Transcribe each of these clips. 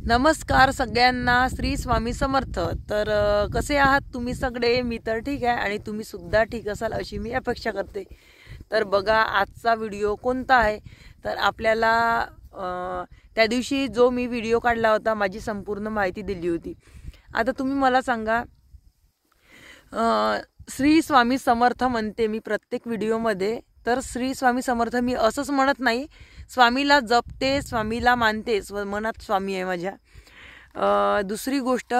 नमस्कार सगळ्यांना, श्री स्वामी समर्थ। तर कसे आहात तुम्ही सगळे? मी तर ठीक आहे आणि तुम्ही सुद्धा ठीक असाल अशी मी अपेक्षा करते। तर बघा आजचा व्हिडिओ कोणता आहे, तर आपल्याला त्या दिवशी जो मी व्हिडिओ काढला होता माझी संपूर्ण माहिती दिली होती। आता तुम्ही मला सांगा, श्री स्वामी समर्थ म्हणते मी प्रत्येक व्हिडिओमध्ये, तर श्री स्वामी समर्थ मी असंच म्हणत नाही, स्वामीला जपते, स्वामीला मानते, मनात स्वामी आहे माझ्या। दुसरी गोष्ट,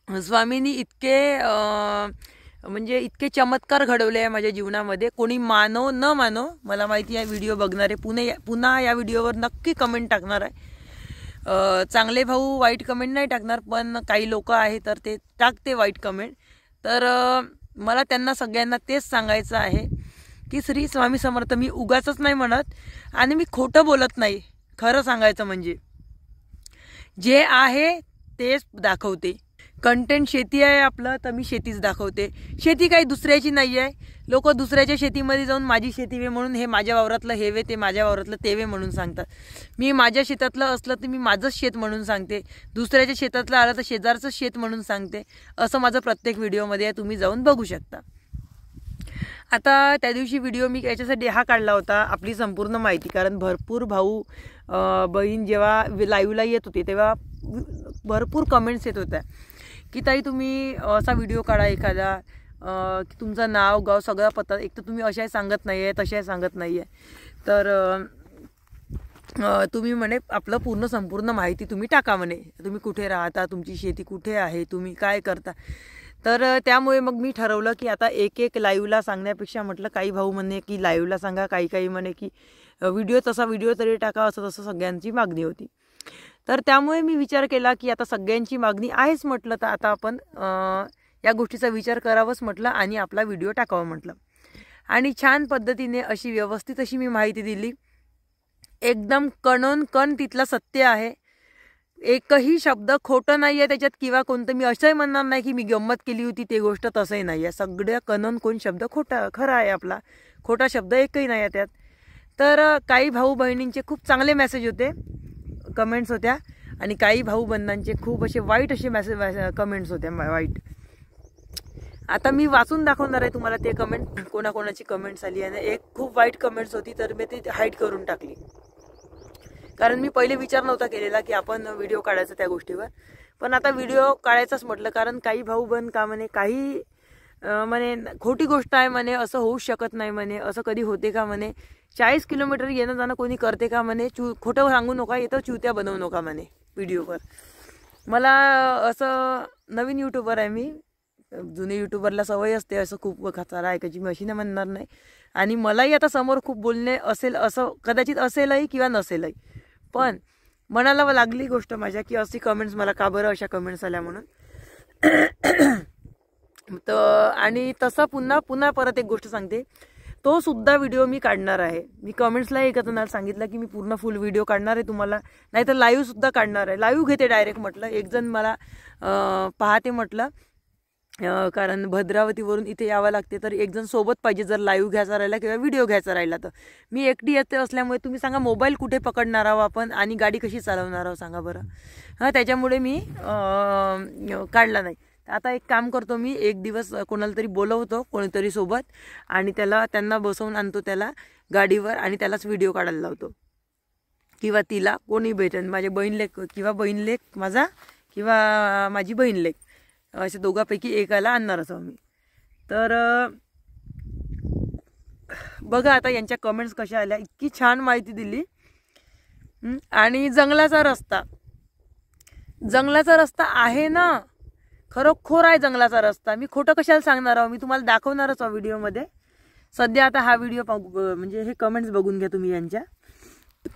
स्वामींनी इतके चमत्कार घडवले आहे माझ्या जीवनामध्ये। कोणी मानो न मानो, मला माहिती आहे व्हिडिओ बघणारे पुन्हा या व्हिडिओवर नक्की कमेंट टाकणार आहे। चांगले भाऊ वाईट कमेंट नाही टाकणार, पण काही लोक आहे तर ते टाकते वाईट कमेंट। तर मला त्यांना सगळ्यांना तेच सांगायचं आहे की श्री स्वामी समर्थ मी उगाचच नाही म्हणत आणि मी खोटं बोलत नाही। खरं सांगायचं म्हणजे जे आहे तेच दाखवते। कंटेंट शेती आहे आपलं, तर मी शेतीच दाखवते। शेती काही दुसऱ्याची नाही आहे। लोक दुसऱ्याच्या शेतीमध्ये जाऊन माझी शेती वे म्हणून, हे माझ्या वावरातलं हे वे, ते माझ्या वावरातलं ते वे म्हणून सांगतात। मी माझ्या शेतातलं असलं तर मी माझंच शेत म्हणून सांगते, दुसऱ्याच्या शेतातलं आलं तर शेजारचं शेत म्हणून सांगते। असं माझं प्रत्येक व्हिडिओमध्ये आहे, तुम्ही जाऊन बघू शकता। आता त्या दिवशी व्हिडिओ मी याच्यासाठी हा काढला होता, आपली संपूर्ण माहिती, कारण भरपूर भाऊ बहीण जेव्हा लाईव्हला येत होते तेव्हा भरपूर कमेंट्स येत होत्या की ताई तुम्ही असा व्हिडिओ काढा एखादा, की तुमचं नाव गाव सगळा पत्ता, एक तर तुम्ही अशाही सांगत नाही आहे तशाही सांगत नाही आहे, तर तुम्ही म्हणे आपलं पूर्ण संपूर्ण माहिती तुम्ही टाका म्हणे, तुम्ही कुठे राहता, तुमची शेती कुठे आहे, तुम्ही काय करता। तर त्यामुळे मग मी ठरवलं की आता एक लाईव्हला सांगण्यापेक्षा म्हटलं, काही भाऊ म्हणे की लाईव्हला सांगा, काही म्हणे की व्हिडिओ तरी टाका, असं तसं सगळ्यांची मागणी होती। तर त्यामुळे मी विचार केला की आता सगळ्यांची मागणी आहेच म्हटलं, तर आता आपण या गोष्टीचा विचार करावंच म्हटलं आणि आपला व्हिडिओ टाकावा म्हटलं। आणि छान पद्धतीने अशी व्यवस्थित अशी मी माहिती दिली, एकदम कण तिथला सत्य आहे, एकही शब्द खोटं नाही आहे त्याच्यात, किंवा कोणतं मी असंही म्हणणार नाही की मी गंमत केली होती ते गोष्ट, तसंही नाही आहे। सगळ्या कोण शब्द खरा आहे आपला, खोटा शब्द एकही नाही आहे त्यात। तर काही भाऊ बहिणींचे खूप चांगले मेसेज होते, कमेंट्स होत्या, आणि काही भाऊ बंधांचे खूप असे वाईट असे कमेंट्स होत्या वाईट। आता मी वाचून दाखवणार आहे तुम्हाला ते कमेंट, कोणाकोणाची कमेंट्स आली, आणि एक खूप वाईट कमेंट्स होती तर मी ती हाईड करून टाकली, कारण मी पहिले विचार नव्हता केलेला की आपण व्हिडिओ काढायचा त्या गोष्टीवर, पण आता व्हिडिओ काढायचाच म्हटलं, कारण काही भाऊ बंद का म्हणे, काही म्हणे खोटी गोष्ट आहे म्हणे, असं होऊ शकत नाही म्हणे, असं कधी होते का म्हणे, 40 किलोमीटर येणं जाणं कोणी करते का म्हणे, खोटं सांगू नका, येतं चुत्या बनवू नका म्हणे व्हिडिओवर। मला असं, नवीन युट्यूबर आहे मी, जुने युट्यूबरला सवय असते असं खूप खचारा ऐकायची, मी अशी नाही म्हणणार नाही, आणि मलाही आता समोर खूप बोलणे असेल, असं कदाचित असेलही किंवा नसेलही, पण मनाला लागली गोष्ट माझ्या की अशी कमेंट्स मला का बरं अशा कमेंट्स आल्या म्हणून। तर आणि तसं पुन्हा परत एक गोष्ट सांगते, तो सुद्धा व्हिडिओ मी काढणार आहे। मी कमेंट्सला एका जणाला सांगितलं की मी पूर्ण फुल व्हिडिओ काढणार आहे तुम्हाला, नाही तर लाईव्ह सुद्धा काढणार आहे, लाईव्ह घेते डायरेक्ट म्हटलं। एक जण मला पाहते म्हटलं, कारण भद्रावतीवरून इथे यावं लागते, तर एक जण सोबत पाहिजे जर लाईव्ह घ्यायचा राहिला किंवा व्हिडिओ घ्यायचा राहिला तर। मी एकटी येते असल्यामुळे तुम्ही सांगा मोबाईल कुठे पकडणार आहोत आपण आणि गाडी कशी चालवणार आहोत सांगा बरं। त्याच्यामुळे मी काढला नाही। आता एक काम करतो, मी एक दिवस कोणाला तरी बोलवतो कोणीतरी सोबत, आणि त्यांना बसवून आणतो त्याला गाडीवर, आणि त्यालाच व्हिडिओ काढायला लावतो, किंवा तिला कोणी भेटेल, माझे बहीणलेख किंवा बहीणलेख माझा किंवा माझी बहीणलेख, असे दोघांपैकी एकाला आणणार असं मी। तर बघा आता यांच्या कमेंट्स कशा आल्या, इतकी छान माहिती दिली। आणि जंगलाचा रस्ता आहे ना, खरोखर आहे जंगलाचा रस्ता, मी खोटं कशाला सांगणार आहो, मी तुम्हाला दाखवणारच आहे व्हिडिओमध्ये। सध्या आता हा व्हिडिओ म्हणजे हे कमेंट्स बघून घ्या तुम्ही, यांच्या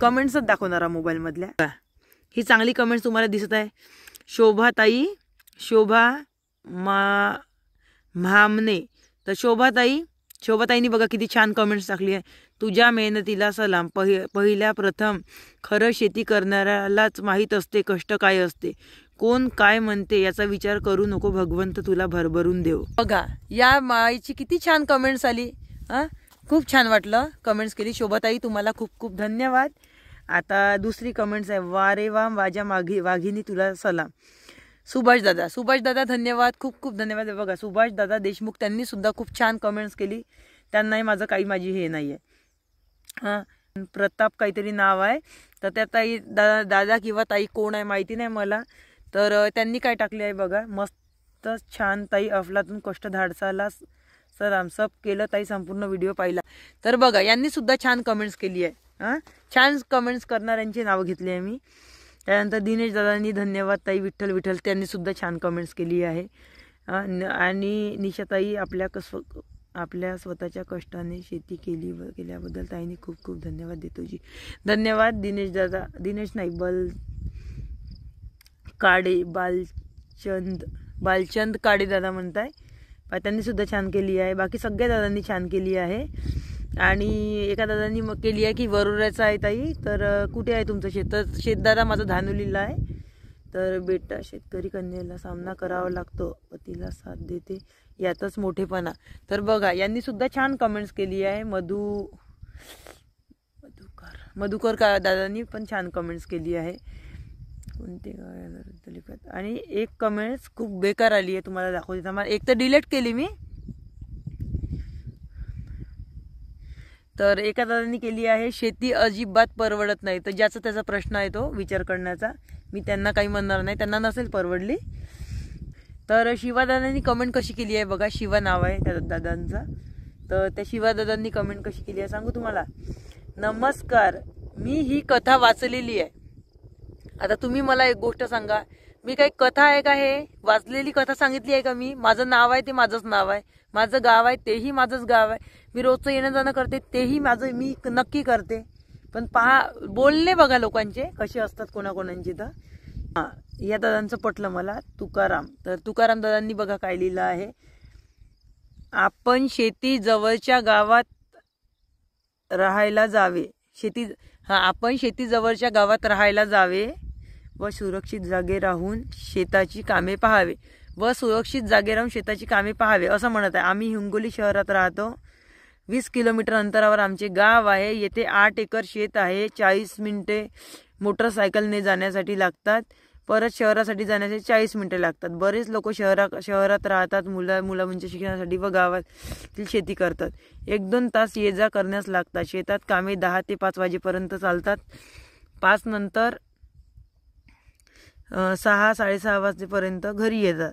कमेंट्सच दाखवणार आहे मोबाईलमधल्या। ही चांगली कमेंट्स तुम्हाला दिसत आहे, शोभा म्हामने, तर शोभाताईनी बघा किती छान कमेंट्स टाकली आहे। तुझ्या मेहनतीला सलाम, पहिल्या प्रथम खरं शेती करणाऱ्यालाच माहीत असते कष्ट काय असते, कोण काय म्हणते याचा विचार करू नको, भगवंत तुला भरभरून देव। बघा या माईची किती छान कमेंट्स आली, खूप छान वाटलं कमेंट्स केली। शोभाताई तुम्हाला खूप खूप धन्यवाद। आता दुसरी कमेंट्स आहे, वा रे वा माझ्या वाघिनी तुला सलाम. सुभाष दादा धन्यवाद, खूप खूप धन्यवाद. बघा सुभाष दादा देशमुख त्यांनी सुद्धा खूप छान कमेंट्स केली. त्यांनाही माझं काही माझी हे नाही आहे. हां प्रताप काहीतरी नाव आहे, तर त्या ताई दादा किंवा ताई कोण आहे माहिती नाही मला. तर त्यांनी काय टाकले आहे बघा, मस्त छान ताई, अफलातून कष्ट धाडसाला सर आमसप केलं ताई, संपूर्ण व्हिडिओ पाहिला. तर बघा यांनी सुद्धा छान कमेंट्स केली आहे. छान कमेंट्स करणाऱ्यांची नावं घेतली आहे मी. त्यानंतर दिनेश दादांनी धन्यवाद ताई, विठ्ठल त्यांनी सुद्धा छान कमेंट्स केली आहे. आणि निशाताई आपल्या स्वतःच्या कष्टाने शेती केल्याबद्दल ताईंनी खूप खूप धन्यवाद देतो जी. धन्यवाद दिनेश दादा. दिनेश नाही बालचंद काडे दादा म्हणताय, त्यांनी सुद्धा छान केली आहे. बाकी सगळ्या दादांनी छान केली आहे. आणि एका दादांनी मग केली आहे की वरोऱ्याचा आहे ताई, तर कुठे आहे तुमचं शेत दादा? माझं धानुलीला आहे. तर बेटा शेतकरी कन्येला सामना करावा लागतो, पतीला साथ देते यातच मोठेपणा. तर बघा यांनी सुद्धा छान कमेंट्स केली आहे. मधुकर का दादांनी पण छान कमेंट्स केली आहे. कोणते लिखत. आणि एक कमेंट्स खूप बेकार आली आहे, तुम्हाला दाखवते. मला एक तर डिलीट केली मी. तर एका दादांनी केली आहे, शेती अजिबात परवडत नाही. तर ज्याचा त्याचा प्रश्न आहे तो विचार करण्याचा, मी त्यांना काही म्हणणार नाही, त्यांना नसेल परवडली. तर शिवादादांनी कमेंट कशी केली आहे बघा, शिवा नाव आहे त्या दादांचा. तर त्या शिवादादांनी कमेंट कशी केली आहे सांगू तुम्हाला. नमस्कार, मी ही कथा वाचलेली आहे. आता तुम्ही मला एक गोष्ट सांगा, मी काही कथा आहे का हे? वाचलेली कथा सांगितली आहे का मी? माझं नाव आहे ते माझंच नाव आहे, माझं गाव आहे तेही माझंच गाव आहे, मी रोजचं येणं जाणं करते तेही माझं मी नक्की करते. पण पहा बोलले बघा लोकांचे कसे असतात कोणाकोणांचे. तर हां या दादांचं पटलं मला, तुकाराम. तर तुकाराम दादांनी बघा काय लिहिलं आहे, आपण शेती जवळच्या गावात राहायला जावे. आपण शेती जवळच्या गावात राहायला जावे व सुरक्षित जागे राहून शेताची कामे पाहावे असं म्हणत आहे. आम्ही हिंगोली शहरात राहतो. 20 किलोमीटर अंतरावर आमचे गाव आहे. येथे 8 एकर शेत आहे. 40 मिनिटे मोटरसायकलने जाण्यासाठी लागतात. परत शहरासाठी जाण्यासाठी 40 मिनिटे लागतात. बरेच लोक शहरात राहतात, मुलांच्या शिक्षणासाठी व गावातील शेती करतात. 1-2 तास ये जा करण्यास लागतात. शेतात कामे 10 ते 5 वाजेपर्यंत चालतात. 5 नंतर 6-6:30 वाजेपर्यंत घरी येतात.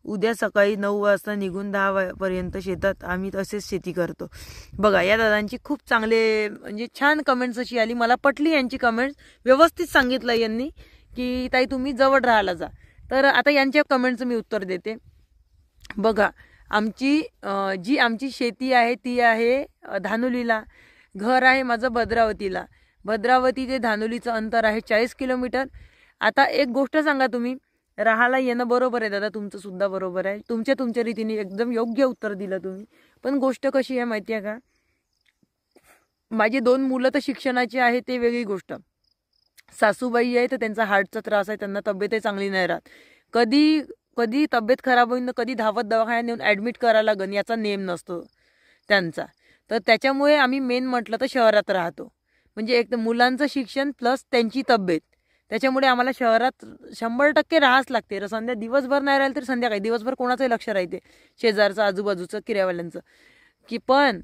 उद्या सकाळी 9 वाजता निघून 10 वाजेपर्यंत शेतात आम्ही तसेच शेती करतो. बघा या दादांची खूप चांगले म्हणजे छान कमेंट्स अशी आली, मला पटली यांची कमेंट्स. व्यवस्थित सांगितलं यांनी की ताई तुम्ही जवळ राहायला जा. तर आता यांच्या कमेंटचं मी उत्तर देते. बघा आमची शेती आहे ती आहे धानुलीला. घर आहे माझं भद्रावती ते धानुलीचं अंतर आहे 40 किलोमीटर. आता एक गोष्ट सांगा, तुम्ही राहायला येणं बरोबर आहे दादा, तुमचं सुद्धा बरोबर आहे. तुमच्या रीतीने एकदम योग्य उत्तर दिलं तुम्ही. पण गोष्ट कशी आहे माहिती आहे का, माझी 2 मुलं तर शिक्षणाची आहे ते वेगळी गोष्ट. सासूबाई आहे तर त्यांचा हार्टचा त्रास आहे, त्यांना तब्येतही चांगली नाही राहत. कधी तब्येत खराब होईल, कधी धावत दवाखान्यात नेऊन ॲडमिट करायला लागन याचा नेम नसतो त्यांचा. तर त्याच्यामुळे आम्ही मेन म्हटलं तर शहरात राहतो. म्हणजे एक तर मुलांचं शिक्षण प्लस त्यांची तब्येत, त्याच्यामुळे आम्हाला शहरात 100% राहावंच लागते. संध्या दिवसभर नाही राहिलं तरी संध्याकाळी दिवसभर कोणाचंही लक्ष राहते, शेजारचं आजूबाजूचं किरायवाल्यांचं. की पण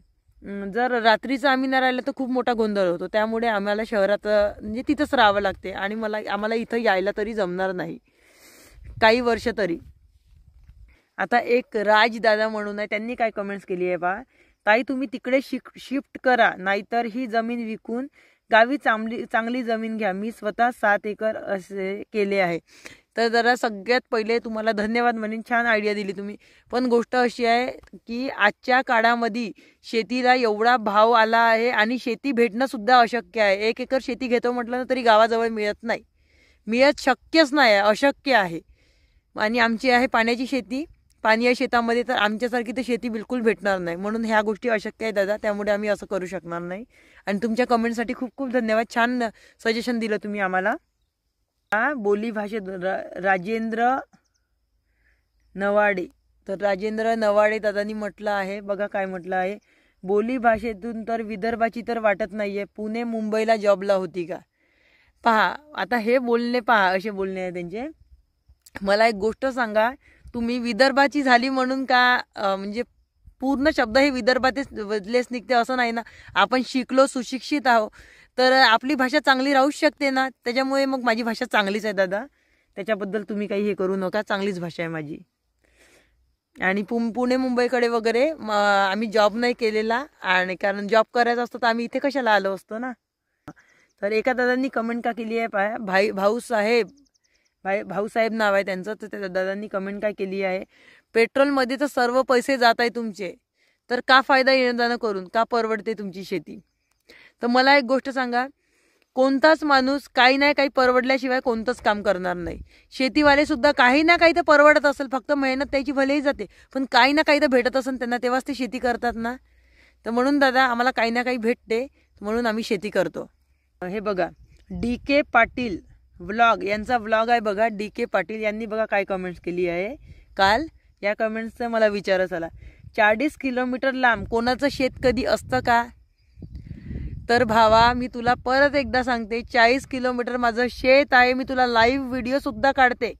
जर रात्रीचं आम्ही नाही राहिलं तर खूप मोठा गोंधळ होतो. त्यामुळे आम्हाला शहरात म्हणजे तिथंच राहावं लागते. आणि आम्हाला इथं यायला तरी जमणार नाही काही वर्ष तरी. आता एक राजदादा म्हणून आहे, त्यांनी काय कमेंट्स केली आहे बा, ताई तुम्ही तिकडे शिफ्ट करा, नाहीतर ही जमीन विकून गावी चांगली जमीन घ्या. मी स्वतः 7 एकर असे केले आहे. तर जरा सगळ्यात पहिले तुम्हाला धन्यवाद म्हणून, छान आयडिया दिली तुम्ही. पण गोष्ट अशी आहे की आजच्या काळामध्ये शेतीला एवढा भाव आला आहे आणि शेती भेटणं सुद्धा अशक्य आहे. 1 एकर शेती घेतो म्हटलं तरी गावाजवळ मिळत शक्यच नाही, अशक्य आहे. आणि आमची आहे पाण्याची शेती, पाणी आहे शेतामध्ये, तर आमच्यासारखी तर शेती बिलकुल भेटणार नाही. म्हणून ह्या गोष्टी अशक्य आहे दादा, त्यामुळे आम्ही असं करू शकणार नाही. आणि तुमच्या कमेंटसाठी खूप खूप धन्यवाद. छान सजेशन दिलं तुम्ही आम्हाला. बोली भाषेत राजेंद्र नवाडे. तर राजेंद्र नवाडे दादांनी म्हटलं आहे बघा, काय म्हटलं आहे, बोली भाषेतून तर विदर्भाची तर वाटत नाहीये, पुणे मुंबईला जॉबला होती का. पहा आता हे बोलणे पहा, असे बोलणे आहे त्यांचे. मला एक गोष्ट सांगा, तुम्ही विदर्भाची झाली म्हणून का म्हणजे पूर्ण शब्द हे विदर्भातलेच निघते असं नाही ना. आपण शिकलो, सुशिक्षित आहो, तर आपली भाषा चांगली राहूच शकते ना. त्याच्यामुळे मग माझी भाषा चांगलीच आहे दादा, त्याच्याबद्दल तुम्ही काही हे करू नका, चांगलीच भाषा आहे माझी. आणि पुणे मुंबईकडे वगैरे आम्ही जॉब नाही केलेला, आणि कारण जॉब करायचा असतो तर आम्ही इथे कशाला आलो असतो ना. तर एका दादांनी कमेंट का केली आहे पाया, भाऊसाहेब नाव आहे त्यांचं. तर त्या दादांनी कमेंट काय केली आहे, पेट्रोलमध्ये तर सर्व पैसे जात आहे तुमचे, तर का फायदा येणं जाणं करून, का परवडते तुमची शेती. तर मला एक गोष्ट सांगा, कोणताच माणूस काही ना काही परवडल्याशिवाय कोणतंच काम करणार नाही. शेतीवाले सुद्धा काही ना काही तर परवडत असेल, फक्त मेहनत त्याची भलेही जाते, पण काही ना काही तर भेटत असेल त्यांना, तेव्हाच ते शेती करतात ना. तर म्हणून दादा आम्हाला काही ना काही भेटते, म्हणून आम्ही शेती करतो. हे बघा, DK पाटील व्लॉग यांचा व्लॉग आहे बघा. DK पाटील यांनी बघा काय कमेंट्स केली आहे काल. या कमेंट्सचा मला विचारच आला, 40 किलोमीटर लांब कोणाचं शेत कधी असतं का. तर भावा मी तुला परत एकदा सांगते, 40 किलोमीटर माझं शेत आहे. मी तुला लाईव्ह व्हिडिओ सुद्धा काढते.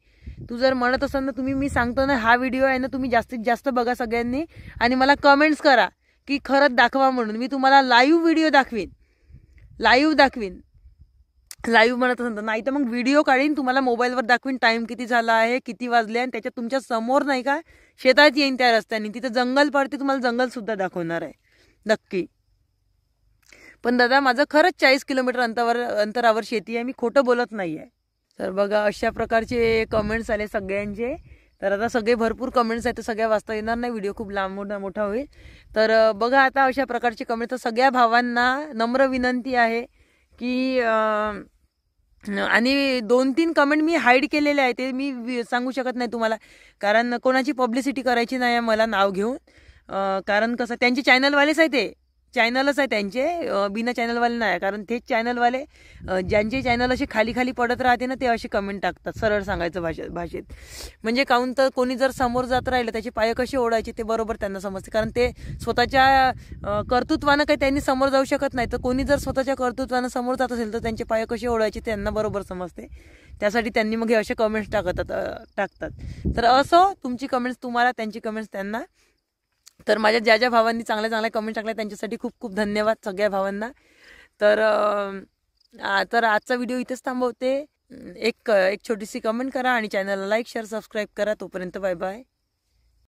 तू जर म्हणत असाल ना, तुम्ही मी सांगतो ना हा व्हिडिओ आहे ना, तुम्ही जास्तीत जास्त बघा सगळ्यांनी, आणि मला कमेंट्स करा की खरंच दाखवा म्हणून. मी तुम्हाला लाईव्ह व्हिडिओ दाखवीन, लाईव्ह म्हणत असेल तर, नाही तर मग व्हिडिओ काढीन तुम्हाला मोबाईलवर दाखवीन, टाइम किती झाला आहे, किती वाजले, आणि त्याच्यात तुमच्या समोर नाही का शेतात येईन त्या रस्त्याने, तिथे जंगल पडते, तुम्हाला जंगल सुद्धा दाखवणार आहे नक्की. पण दादा माझं खरंच 40 किलोमीटर अंतरावर शेती आहे, मी खोटं बोलत नाही आहे. तर बघा अशा प्रकारचे कमेंट्स आले सगळ्यांचे. तर आता सगळे भरपूर कमेंट्स आहेत, तर सगळ्या वाचता येणार नाही, व्हिडिओ खूप लांब मोठा होईल. तर बघा आता अशा प्रकारचे कमेंट्स. तर सगळ्या भावांना नम्र विनंती आहे की आणि 2-3 कमेंट मी हाईड केलेले आहे, ते मी सांगू शकत नाही तुम्हाला, कारण कोणाची पब्लिसिटी करायची नाही आहे मला नाव घेऊन. कारण कसं त्यांचे चॅनलवालेच आहे, ते चॅनलच आहे त्यांचे, बिना चॅनलवाले नाही. कारण तेच चॅनलवाले ज्यांचे चॅनल असे खाली पडत राहते ना, ते असे कमेंट टाकतात, सरळ सांगायचं भाषेत. म्हणजे काहून तर कोणी जर समोर जात राहिलं, त्याचे पाय कसे ओढायचे ते बरोबर त्यांना समजते. कारण ते स्वतःच्या कर्तृत्वानं काही त्यांनी समोर जाऊ शकत नाही, तर कोणी जर स्वतःच्या कर्तृत्वानं समोर जात असेल तर त्यांचे पाय कसे ओढायचे त्यांना बरोबर समजते. त्यासाठी त्यांनी मग हे असे कमेंट्स टाकतात. तर असो, तुमची कमेंट्स तुम्हाला, त्यांची कमेंट्स त्यांना. तर माझ्या ज्या भावांनी चांगल्या कमेंट टाकल्या त्यांच्यासाठी खूप खूप धन्यवाद सगळ्या भावांना. तर आजचा व्हिडिओ इथेच थांबवते. एक छोटीशी कमेंट करा आणि चॅनलला लाईक, शेअर, सबस्क्राईब करा. तोपर्यंत बाय बाय.